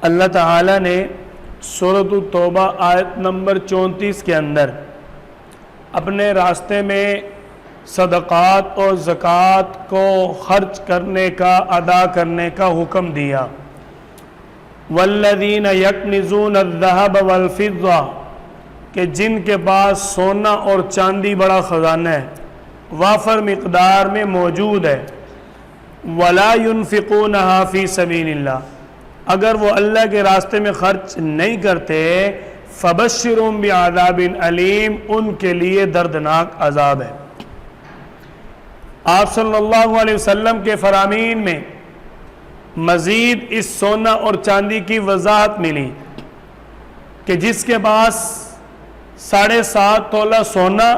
اللہ تعالیٰ نے سورۃ التوبہ آیت نمبر 34 کے اندر اپنے راستے میں صدقات اور زکوٰۃ کو خرچ کرنے کا، ادا کرنے کا حکم دیا۔ والذین یکنزون الذہب والفضہ، کہ جن کے پاس سونا اور چاندی بڑا خزانہ ہے، وافر مقدار میں موجود ہے، ولا ينفقونها فی سبیل اللہ، اگر وہ اللہ کے راستے میں خرچ نہیں کرتے، فبشرهم بعذاب علیم، ان کے لیے دردناک عذاب ہے۔ آپ صلی اللہ علیہ وسلم کے فرامین میں مزید اس سونا اور چاندی کی وضاحت ملی کہ جس کے پاس 7.5 تولہ سونا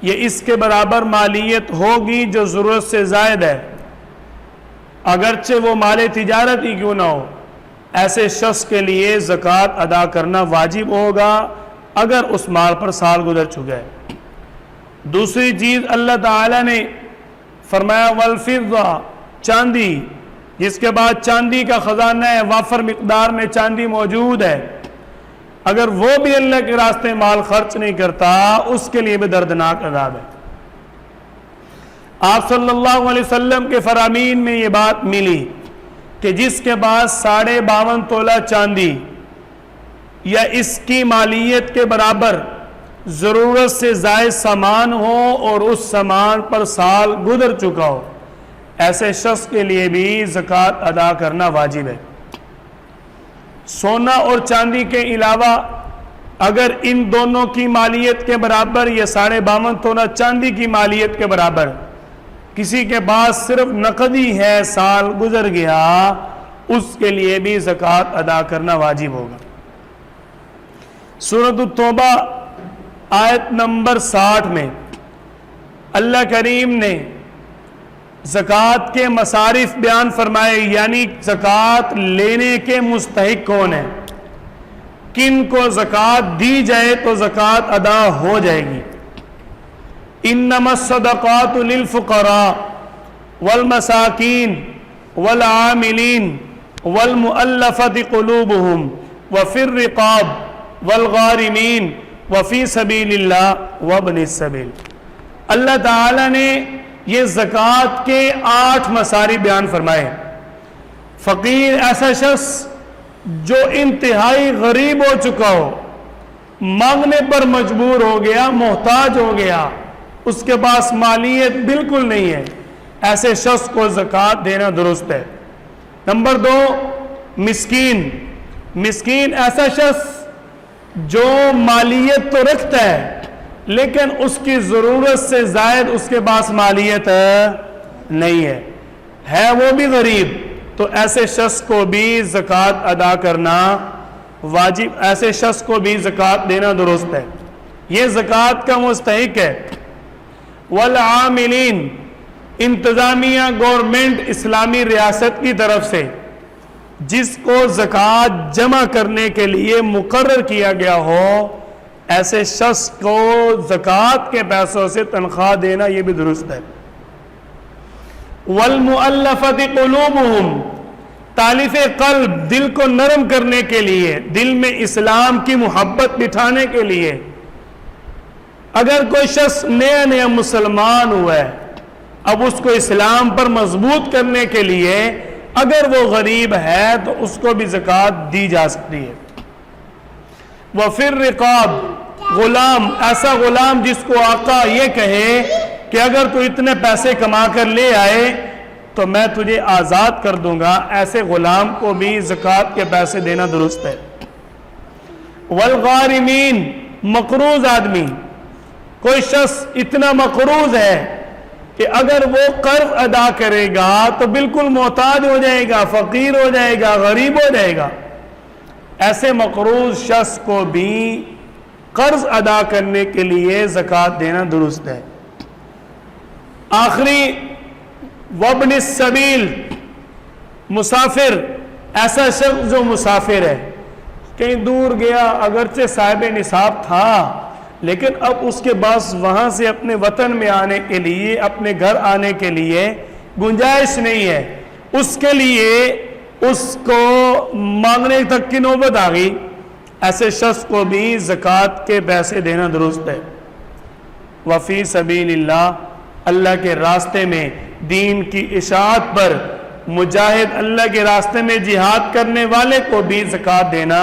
یہ اس کے برابر مالیت ہوگی جو ضرورت سے زائد ہے، اگرچہ وہ مال تجارت ہی کیوں نہ ہو، ایسے شخص کے لیے زکوٰۃ ادا کرنا واجب ہوگا اگر اس مال پر سال گزر چکا ہے۔ دوسری چیز اللہ تعالیٰ نے فرمایا والفضہ، چاندی، جس کے بعد چاندی کا خزانہ ہے، وافر مقدار میں چاندی موجود ہے، اگر وہ بھی اللہ کے راستے مال خرچ نہیں کرتا اس کے لیے بھی دردناک عذاب ہے۔ آپ صلی اللہ علیہ وسلم کے فرامین میں یہ بات ملی کہ جس کے پاس 52.5 تولہ چاندی یا اس کی مالیت کے برابر ضرورت سے زائد سامان ہو اور اس سامان پر سال گزر چکا ہو، ایسے شخص کے لیے بھی زکوٰۃ ادا کرنا واجب ہے۔ سونا اور چاندی کے علاوہ اگر ان دونوں کی مالیت کے برابر یا 52.5 تولہ چاندی کی مالیت کے برابر کسی کے پاس صرف نقدی ہے، سال گزر گیا، اس کے لیے بھی زکوٰۃ ادا کرنا واجب ہوگا۔ سورۃ التوبہ آیت نمبر 60 میں اللہ کریم نے زکوٰۃ کے مصارف بیان فرمائے، یعنی زکوٰۃ لینے کے مستحق کون ہیں، کن کو زکوٰۃ دی جائے تو زکوٰۃ ادا ہو جائے گی۔ انما الصدقات للفقراء والمساکین والعاملین والمؤلفۃ قلوبهم وفی الرقاب والغارمین وفی سبیل اللہ وابن السبیل۔ اللہ تعالیٰ نے یہ زکوٰۃ کے 8 مصارف بیان فرمائے۔ فقیر ایسا شخص جو انتہائی غریب ہو چکا ہو، مانگنے پر مجبور ہو گیا، محتاج ہو گیا، اس کے پاس مالیت بالکل نہیں ہے، ایسے شخص کو زکوٰۃ دینا درست ہے۔ نمبر 2، مسکین۔ مسکین ایسا شخص جو مالیت تو رکھتا ہے لیکن اس کی ضرورت سے زائد اس کے پاس مالیت نہیں ہے وہ بھی غریب، تو ایسے شخص کو بھی زکوٰۃ ادا کرنا واجب، ایسے شخص کو بھی زکوٰۃ دینا درست ہے، یہ زکوٰۃ کا مستحق ہے۔ والعاملین، انتظامیہ گورنمنٹ اسلامی ریاست کی طرف سے جس کو زکوٰۃ جمع کرنے کے لیے مقرر کیا گیا ہو، ایسے شخص کو زکوٰۃ کے پیسوں سے تنخواہ دینا یہ بھی درست ہے۔ والمؤلفۃ قلوبهم، تالیف قلب، دل کو نرم کرنے کے لیے، دل میں اسلام کی محبت بٹھانے کے لیے، اگر کوئی شخص نیا مسلمان ہوا ہے، اب اس کو اسلام پر مضبوط کرنے کے لیے اگر وہ غریب ہے تو اس کو بھی زکوٰۃ دی جا سکتی ہے۔ وفی الرقاب، غلام، ایسا غلام جس کو آقا یہ کہے کہ اگر تو اتنے پیسے کما کر لے آئے تو میں تجھے آزاد کر دوں گا، ایسے غلام کو بھی زکوٰۃ کے پیسے دینا درست ہے۔ والغارمین، مقروض آدمی، کوئی شخص اتنا مقروض ہے کہ اگر وہ قرض ادا کرے گا تو بالکل محتاج ہو جائے گا، فقیر ہو جائے گا، غریب ہو جائے گا، ایسے مقروض شخص کو بھی قرض ادا کرنے کے لیے زکوٰۃ دینا درست ہے۔ آخری، وابن السبیل، مسافر، ایسا شخص جو مسافر ہے، کہیں دور گیا، اگرچہ صاحب نصاب تھا لیکن اب اس کے پاس وہاں سے اپنے وطن میں آنے کے لیے، اپنے گھر آنے کے لیے گنجائش نہیں ہے، اس کے لیے اس کو مانگنے تک کی نوبت آ گئی، ایسے شخص کو بھی زکوٰۃ کے پیسے دینا درست ہے۔ وفی سبیل اللہ، اللہ کے راستے میں دین کی اشاعت پر مجاہد، اللہ کے راستے میں جہاد کرنے والے کو بھی زکوٰۃ دینا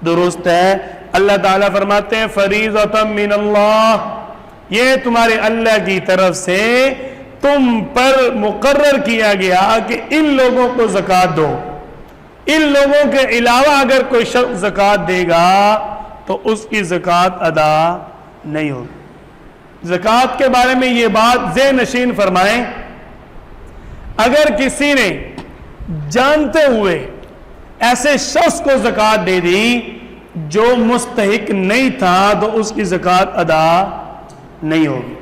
درست ہے۔ اللہ تعالیٰ فرماتے ہیں فریضۃ من اللہ، یہ تمہارے اللہ کی طرف سے تم پر مقرر کیا گیا کہ ان لوگوں کو زکوٰۃ دو، ان لوگوں کے علاوہ اگر کوئی شخص زکوٰۃ دے گا تو اس کی زکوٰۃ ادا نہیں ہوگی۔ زکوٰۃ کے بارے میں یہ بات ذہن نشین فرمائیں، اگر کسی نے جانتے ہوئے ایسے شخص کو زکوٰۃ دے دی جو مستحق نہیں تھا تو اس کی زکوٰۃ ادا نہیں ہوگی۔